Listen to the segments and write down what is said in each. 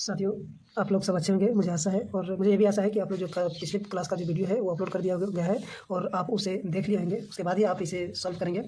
साथियों, आप लोग सब अच्छे होंगे मुझे आशा है। और मुझे ये भी आशा है कि आप लोग जो पिछले क्लास का जो वीडियो है वो अपलोड कर दिया गया है और आप उसे देख लिए होंगे। उसके बाद ही आप इसे सॉल्व करेंगे।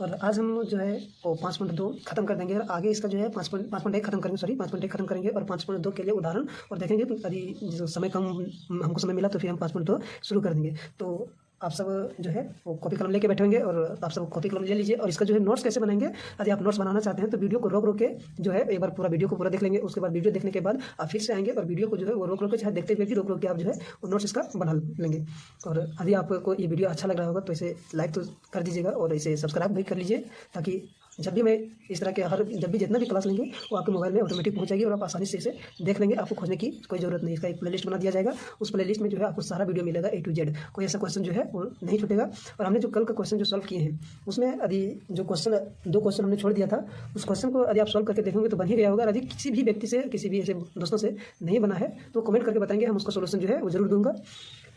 और आज हम जो है वो 5.2 खत्म कर देंगे और आगे इसका जो है 5.1 खत्म करेंगे। सॉरी 5.1 खत्म करेंगे और 5.2 के लिए उदाहरण और देखेंगे। यदि जो समय कम हमको समय मिला तो फिर हम 5.2 शुरू कर देंगे। तो आप सब जो है वो कॉपी कलम लेके बैठे होंगे और आप सब कॉपी कलम ले लीजिए। और इसका जो है नोट्स कैसे बनाएंगे, यदि आप नोट्स बनाना चाहते हैं तो वीडियो को रोक के जो है एक बार पूरा वीडियो को पूरा देख लेंगे। उसके बाद वीडियो देखने के बाद आप फिर से आएंगे और वीडियो को जो है वो रोक के चाहे देखते हुए भी रोक के आप जो है वो नोट्स इसका बना लेंगे। और यदि आपको ये वीडियो अच्छा लग रहा होगा तो इसे लाइक तो कर दीजिएगा और इसे सब्सक्राइब भी कर लीजिए, ताकि जब भी मैं इस तरह के जब भी जितना भी क्लास लेंगे वो आपके मोबाइल में ऑटोमेटिक पहुंच जाएगी और आप आसानी से इसे देख लेंगे। आपको खोजने की कोई ज़रूरत नहीं। इसका एक प्लेलिस्ट बना दिया जाएगा। उस प्लेलिस्ट में जो है आपको सारा वीडियो मिलेगा A to Z। कोई ऐसा क्वेश्चन जो है वो नहीं छूटेगा। और हमने जो कल का क्वेश्चन जो सॉल्व किए हैं उसमें यदि जो क्वेश्चन 2 क्वेश्चन हमने छोड़ दिया था उस क्वेश्चन को यदि आप सॉल्व करके देखेंगे तो बन ही गया होगा। यदि किसी भी व्यक्ति से किसी भी ऐसे दोस्तों से नहीं बना है तो कमेंट करके बताएंगे, हम उसका सोल्यूशन जो है वो जरूर दूंगा।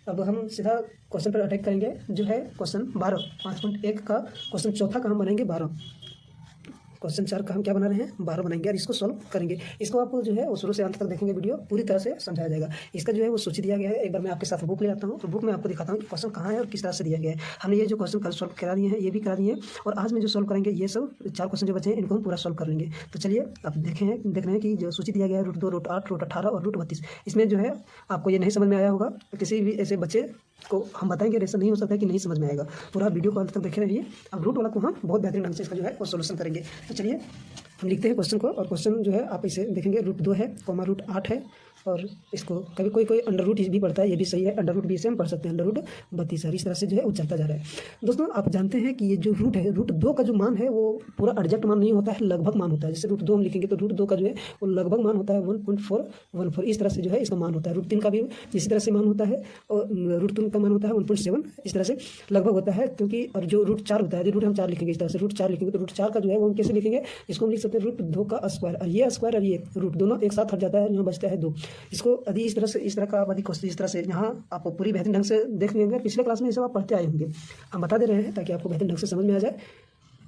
अब हम सीधा क्वेश्चन पर अटैक करेंगे जो है क्वेश्चन 12 5.1 का क्वेश्चन चौथा का हम बनाएंगे 12। क्वेश्चन 4 का हम क्या बना रहे हैं 12 बनाएंगे और इसको सॉल्व करेंगे। इसको आप जो है वो शुरू से अंत तक देखेंगे, वीडियो पूरी तरह से समझाया जाएगा। इसका जो है वो सूची दिया गया है। एक बार मैं आपके साथ बुक ले आता हूँ तो बुक में आपको दिखाता हूँ कि क्वेश्चन कहाँ है और किस तरह से दिया गया है। हमने ये जो क्वेश्चन कल सॉल्व करा दिए हैं ये भी करा दिए हैं और आज में जो सॉल्व करेंगे ये सब 4 क्वेश्चन जो बचे हैं इनको हम पूरा सॉल्व कर लेंगे। तो चलिए आप देख रहे हैं कि जो सूची दिया गया है √2 √8 √18 और √32। इसमें जो है आपको ये नहीं समझ में आया होगा, किसी भी ऐसे बच्चे को हम बताएंगे ऐसा नहीं हो सकता है कि नहीं समझ में आएगा। पूरा वीडियो को अंत तक देखे रहिए। अब रूट वाला को हम बहुत बेहतरीन ढंग से इसका जो है वो सोल्यूशन करेंगे। तो चलिए हम लिखते हैं क्वेश्चन को। और क्वेश्चन जो है आप इसे देखेंगे √2 है, √8 है और इसको कभी कोई अंडर रूट भी पढ़ता है, ये भी सही है। अंडर रूट भी से हम पढ़ सकते हैं, √32 है। इस तरह से जो है वो चलता जा रहा है। दोस्तों आप जानते हैं कि ये जो रूट है √2 का जो मान है वो पूरा एग्जैक्ट मान नहीं होता है, लगभग मान होता है। जैसे √2 हम लिखेंगे तो √2 का जो है वो लगभग मान होता है 1.414। इस तरह से जो है इसका मान होता है। √3 का भी इसी तरह से मान होता है और √3 का मान होता है 1.7। इस तरह से लगभग होता है। क्योंकि और जो √4 होता है, रूट हम 4 लिखेंगे इस तरह से √4 लिखेंगे तो √4 का जो है वो हम कैसे लिखेंगे, इसको हम लिख सकते हैं √2 का स्क्वायर। और ये स्क्वायर और ये रूट दोनों एक साथ हट जाता है, यहाँ बचता है 2। इसको यदि इस तरह का आप क्वेश्चन इस तरह से यहाँ आप पूरी बेहतरीन ढंग से देख लेंगे। पिछले क्लास में ये सब आप पढ़ते आए होंगे, हम बता दे रहे हैं ताकि आपको बेहतरीन ढंग से समझ में आ जाए।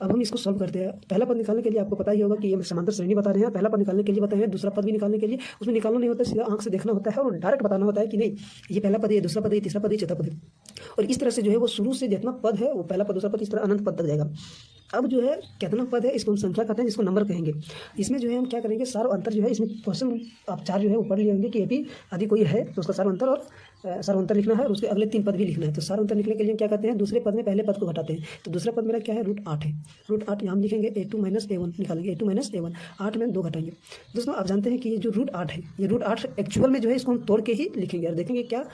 अब हम इसको सॉल्व करते हैं। पहला पद निकालने के लिए आपको पता ही होगा कि ये समांतर श्रेणी बता रहे हैं। पहला पद निकालने के लिए बताए हैं, दूसरा पद भी निकालने के लिए उसमें निकालना नहीं होता है, सीधा आंख से देखना होता है और डायरेक्ट बताना होता है कि नहीं ये पहला पद है, दूसरा पद है, तीसरा पद है, चौथा पद है। और इस तरह से जो है वो शुरू से जितना पद है वो पहला पद दूसरा पद इस तरह अनंत पद तक जाएगा। अब जो है कितना पद है इसको हम संख्या कहते हैं, जिसको नंबर कहेंगे। इसमें जो है हम क्या करेंगे, सार अंतर जो है इसमें क्वेश्चन आप 4 जो है वो पढ़ लिए होंगे कि ये भी यदि कोई है तो उसका सार अंतर और सार अंतर लिखना है और उसके अगले 3 पद भी लिखना है। तो सार अंतर लिखने के लिए क्या कहते हैं, दूसरे पद में पहले पद को घटाते हैं। तो दूसरा पद मेरा क्या है √8 है। √8 यहाँ हम लिखेंगे A2 - A1 निकालेंगे, A2 - A1 8 में 2 घटाएंगे। दोस्तों आप जानते हैं कि ये जो √8 है ये √8 एक्चुअल में जो है इसको हम तोड़ के ही लिखेंगे और देखेंगे क्या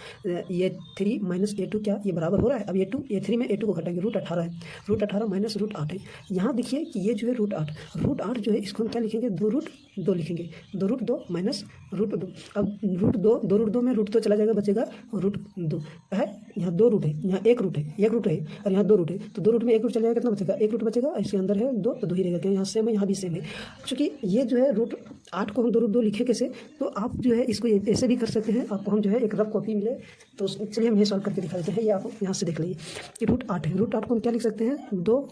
ये 3 - A2 क्या ये बराबर हो रहा है। अब A3 में A2 को घटाएंगे, √18 है, √18 - √8 है। यहाँ देखिए कि ये जो है √8 जो है इसको हम क्या लिखेंगे 2√2 लिखेंगे, 2√2 - √2। अब √2 में √2 चला जाएगा, बचेगा √2 है। यहाँ 2 रूट है, यहाँ 1 रूट है और यहाँ 2 रूट है। तो 2 रूट में 1 रूट चला जाएगा, कितना बचेगा 1 रूट बचेगा। इसके अंदर है 2 तो 2 ही रहेगा, यहाँ सेम है यहाँ भी सेम है। चूँकि ये जो है √8 को हम 2√2 लिखे कैसे, तो आप जो है इसको ऐसे भी कर सकते हैं। आपको हम जो है एक रफ कॉपी मिले तो चलिए हम ये सॉल्व करके दिखा देते हैं। ये आप यहाँ से देख लीजिए कि √8 है। √8 को हम क्या लिख सकते हैं 2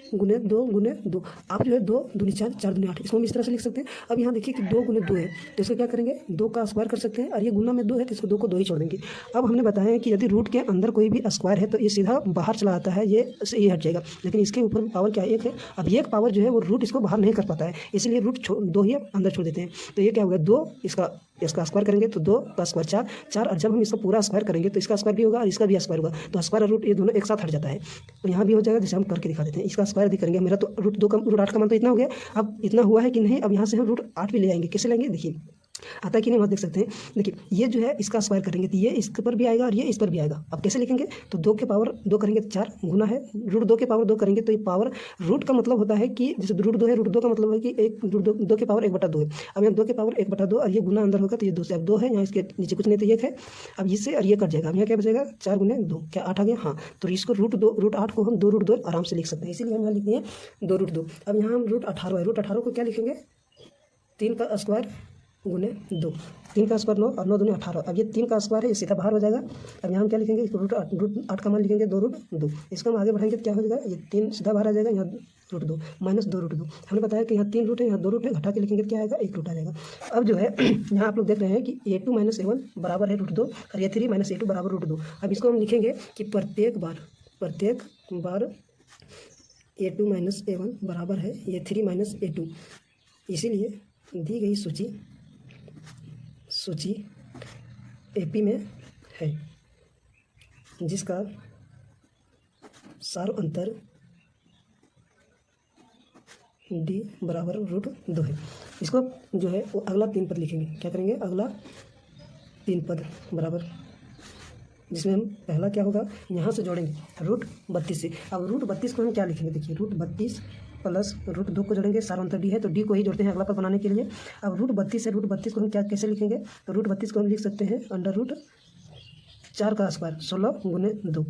× 2 × 2। आप जो है 2 दूनी 4 4 दूनी 8 इसको हम इस तरह से लिख सकते हैं। अब यहाँ देखिए कि 2 × 2 है तो इसको क्या करेंगे 2 का स्क्वायर कर सकते हैं और ये गुना में 2 है तो इसको 2 को 2 ही छोड़ देंगे। अब हमने बताया है कि यदि रूट के अंदर कोई भी स्क्वायर है तो ये सीधा बाहर चला आता है, ये हट जाएगा। लेकिन इसके ऊपर पावर क्या है 1 है। अब ये एक पावर जो है वो रूट इसको बाहर नहीं कर पाता है, इसलिए रूट 2 ही अंदर छोड़ देते हैं। तो ये क्या होगा 2 इसका स्क्वायर करेंगे तो 2 का स्क्वायर 4 और जब हम इसका पूरा स्क्वायर करेंगे तो इसका स्क्वायर भी होगा और इसका भी स्क्वायर होगा। तो स्क्वायर और रूट ये दोनों एक साथ हट जाता है। तो यहाँ भी हो जाएगा, जैसे हम करके दिखा देते हैं। इसका स्क्वायर भी करेंगे, मेरा तो √8 का मान तो इतना हो गया। अब इतना हुआ है कि नहीं, अब यहाँ से हम √8 भी ले आएंगे। कैसे लेंगे देखिए आता है कि नहीं, वहाँ देख सकते हैं। देखिए ये जो है इसका स्क्वायर करेंगे तो ये इस पर भी आएगा और ये इस पर भी आएगा। अब कैसे लिखेंगे तो 2 के पावर 2 करेंगे तो 4 गुना है, √2 के पावर 2 करेंगे तो ये पावर रूट का मतलब होता है कि जैसे √2 है, √2 का मतलब है कि 2 के पावर 1/2 है। अब यहाँ 2 के पावर 1/2 और ये गुना अंदर होगा तो ये 2 से अब 2 है, यहाँ इसके नीचे कुछ नहीं तो 1 है। अब इससे और ये कट जाएगा, अब यहाँ क्या बचेगा 4 × 2 क्या 8 आ गया। हाँ तो इसको √8 को हम 2√2 आराम से लिख सकते हैं, इसीलिए हम यहाँ लिखते हैं 2√2। अब यहाँ हम √18 है, √18 को क्या लिखेंगे 3 का स्क्वायर गुने 2, 3 का स्क्वायर 9 और 9 दूनी 18। अब ये 3 का स्क्वायर है, ये सीधा बाहर हो जाएगा। अब यहाँ हम क्या लिखेंगे, इसको रूट 8 का मान लिखेंगे 2√2। इसको हम आगे बढ़ाएंगे तो क्या हो जाएगा, ये 3 सीधा बाहर आ जाएगा, यहाँ √2 माइनस 2√2। हमने बताया कि यहाँ 3 रूट है, यहाँ 2 रूट है, घटा के लिखेंगे तो क्या आएगा, 1 रूट आ जाएगा। अब जो है यहाँ आप लोग देख रहे हैं कि a2 माइनस a1 बराबर है √2 और a3 माइनस a2 बराबर √2। अब इसको हम लिखेंगे कि प्रत्येक बार a2 माइनस a1 बराबर है a3 माइनस a2। इसीलिए दी गई सूची AP में है, जिसका सार अंतर D बराबर √2 है। इसको जो है वो अगला 3 पद लिखेंगे। क्या करेंगे, अगला 3 पद बराबर, जिसमें हम पहला क्या होगा, यहाँ से जोड़ेंगे √32 से। अब √32 को हम क्या लिखेंगे, देखिए √32 प्लस √2 को जोड़ेंगे, सारा अंतर D है तो D को ही जोड़ते हैं अगला पद बनाने के लिए। अब √32 है, √32 को हम क्या कैसे लिखेंगे, तो √32 को हम लिख सकते हैं √4 का स्क्वायर 16 गुने 2।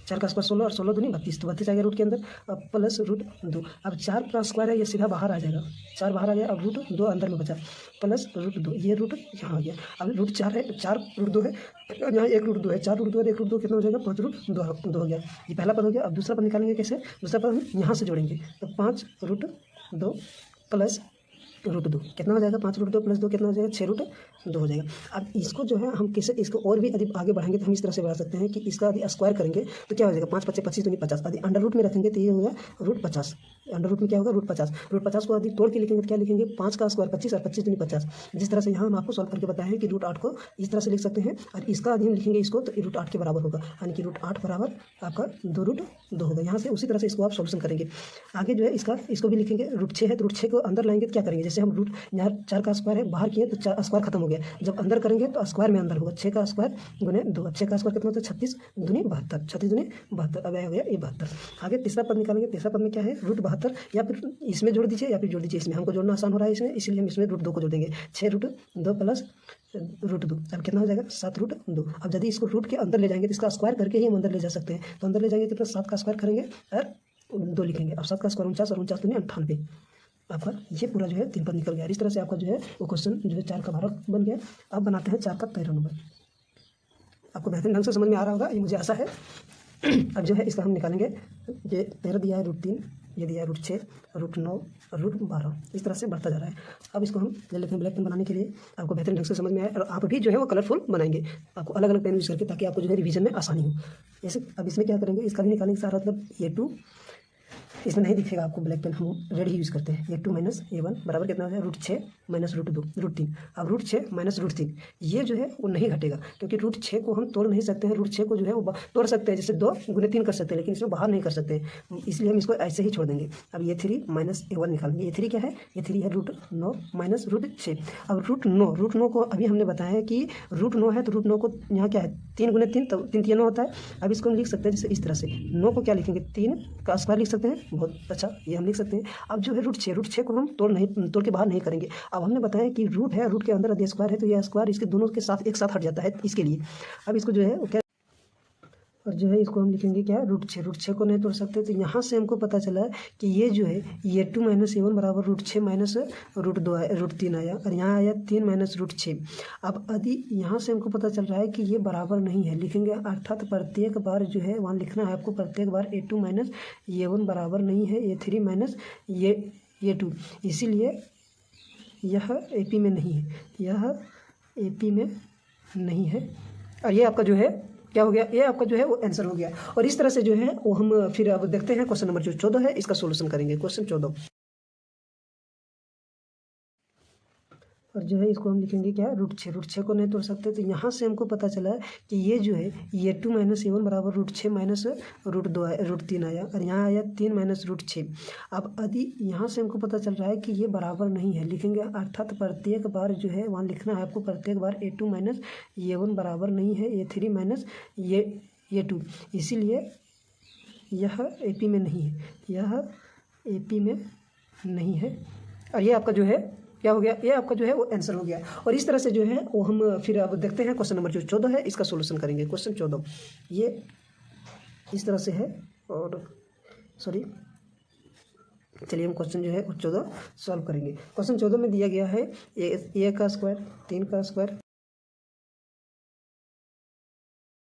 4 का स्क्वायर 16 और 16 दूनी 32, तो 32 आ गया रूट के अंदर। अब प्लस √2, अब 4 का स्क्वायर है, ये सीधा बाहर आ जाएगा, 4 बाहर आ गया। अब √2 अंदर में बचा, प्लस √2, ये रूट यहाँ आ गया। अब √4 है, 4 √2 है, यहाँ 1 √2 है, 4 √2 और 1 √2 कितना हो जाएगा, 5 √2 हो गया। ये पहला पद हो गया। अब दूसरा पद निकालेंगे कैसे, दूसरा पद हम यहाँ से जोड़ेंगे, तो 5 √2 प्लस √2 कितना हो जाएगा, 5 √2 प्लस 2 कितना हो जाएगा, 6 √2 हो जाएगा। अब इसको जो है हम कैसे, इसको और भी यदि आगे बढ़ाएंगे तो हम इस तरह से बढ़ा सकते हैं कि इसका यदि स्क्वायर करेंगे तो क्या हो जाएगा, 5 × 5 = 25। यदि अंडर रूट में रखेंगे तो ये होगा √50। अंडर रूट में क्या होगा, √50 को यदि तोड़ के लिखेंगे तो क्या लिखेंगे, 5 का स्क्वायर 25 और 25 दूनी 50। जिस तरह से यहाँ हम आपको सॉल्व करके बताए हैं कि √8 को इस तरह से लिख सकते हैं, और इसका यदि हम लिखेंगे इसको तो √8 के बराबर होगा, यानी कि √8 बराबर आपका 2√2 होगा। यहाँ से उसी तरह से इसको आप सॉल्यूशन करेंगे। आगे जो है इसको भी लिखेंगे, √6 है तो √6 को अंदर लाएंगे तो क्या करेंगे, जैसे हम यहाँ 4 का स्क्वायर है, बाहर किए तो स्क्वायर खत्म हो गया, जब अंदर करेंगे तो स्क्वायर में अंदर होगा, 6 का स्क्वायर गुने 2। अब 6 का स्क्वायर कितना होता है, 36 दूनी 72, 36 दूनी 72, अब आया ये 72। आगे तीसरा पद निकालेंगे, तीसरा पद में क्या है, √72, या फिर इसमें जोड़ दीजिए या फिर जोड़ दीजिए इसमें, हमको जोड़ना आसान हो रहा है इसमें, इसलिए हम इसमें √2 को जोड़ देंगे। 6 √2 प्लस √2, अब कितना हो जाएगा, 7 √2। अब यदि इसको रूट के अंदर ले जाएंगे तो इसका स्क्वायर करके ही हम अंदर ले जा सकते हैं, तो अंदर ले जाएंगे तो 7 का स्क्वायर करेंगे और 2 लिखेंगे। अब 7 का स्क्वायर 49 और 49 दूनी 98। आपका ये पूरा जो है 3 पद निकल गया। इस तरह से आपका जो है वो क्वेश्चन जो है 4 का 12 बन गया। अब बनाते हैं 4 का 13 नंबर। आपको बेहतरीन ढंग से समझ में आ रहा होगा, ये मुझे आशा है। अब जो है इसका हम निकालेंगे, ये 13 दिया है, √3 ये दिया है, √6 √9 और √12, इस तरह से बढ़ता जा रहा है। अब इसको हम ले लेते हैं ब्लैक पेन बनाने के लिए, आपको बेहतरीन ढंग से समझ में आए, और आप भी जो है वो कलरफुल बनाएंगे, आपको अलग अलग पेन यूज़ करके, ताकि आपको जो है रिवीजन में आसानी हो। जैसे अब इसमें क्या करेंगे, इसका भी निकालेंगे सारा, मतलब a2 इसमें नहीं दिखेगा आपको ब्लैक पेन, हम रेड ही यूज़ करते हैं। a2 माइनस a1 बराबर कितना हो जाए, √6 माइनस √2 √3। अब √6 माइनस √3 ये जो है वो नहीं घटेगा, क्योंकि √6 को हम तोड़ नहीं सकते हैं। √6 को जो है वो तोड़ सकते हैं, जैसे 2 गुने 3 कर सकते हैं, लेकिन इसमें बाहर नहीं कर सकते, इसलिए हम इसको ऐसे ही छोड़ देंगे। अब a3 माइनस a1 निकालेंगे। a3 क्या है, a3 है √9 माइनस √6। अब √9 को अभी हमने बताया है कि √9 है, तो √9 को यहाँ क्या है, 3 गुने 3 तो 3 3 होता है। अब इसको हम लिख सकते हैं जैसे इस तरह से, 9 को क्या लिखेंगे, 3 का स्क्वायर लिख सकते हैं, बहुत अच्छा, ये हम लिख सकते हैं। अब जो है √6 को हम तोड़ के बाहर नहीं करेंगे। अब हमने बताया कि रूट है, रूट के अंदर यदि स्क्वायर है तो यह स्क्वायर इसके दोनों के साथ एक साथ हट जाता है, इसके लिए। अब इसको जो है वो क्या, और जो है इसको हम लिखेंगे क्या, √6 को नहीं तोड़ सकते, तो यहाँ से हमको पता चला कि ये जो है a2 माइनस a1 बराबर √6 माइनस √2 आया, √3 आया, और यहाँ आया 3 माइनस √6। अब यदि यहाँ से हमको पता चल रहा है कि ये बराबर नहीं है, लिखेंगे, अर्थात प्रत्येक बार जो है वहाँ लिखना है आपको, प्रत्येक बार a2 माइनस a1 बराबर नहीं है a3 माइनस a2, इसीलिए यह AP में नहीं है, यह AP में नहीं है। और ये आपका जो है क्या हो गया, ये आपका जो है वो आंसर हो गया। और इस तरह से जो है वो हम फिर अब देखते हैं क्वेश्चन नंबर जो 14 है, इसका सोल्यूशन करेंगे। क्वेश्चन 14, और जो है इसको हम लिखेंगे क्या, √6 को नहीं तोड़ सकते, तो यहाँ से हमको पता चला कि ये जो है a2 माइनस a1 बराबर √6 माइनस √3 आया, और यहाँ आया 3 माइनस √6। अब यदि यहाँ से हमको पता चल रहा है कि ये बराबर नहीं है, लिखेंगे, अर्थात प्रत्येक बार जो है वहाँ लिखना है आपको, प्रत्येक बार a2 माइनस a1 बराबर नहीं है a3 माइनस a2, इसीलिए यह AP में नहीं है, यह AP में नहीं है। और ये आपका जो है क्या हो गया, ये आपका जो है वो आंसर हो गया। और इस तरह से जो है वो हम फिर अब देखते हैं क्वेश्चन नंबर जो 14 है, इसका सोल्यूशन करेंगे। क्वेश्चन 14 ये इस तरह से है, और सॉरी चलिए हम क्वेश्चन जो है 14 सॉल्व करेंगे। क्वेश्चन 14 में दिया गया है ए का स्क्वायर, 3 का स्क्वायर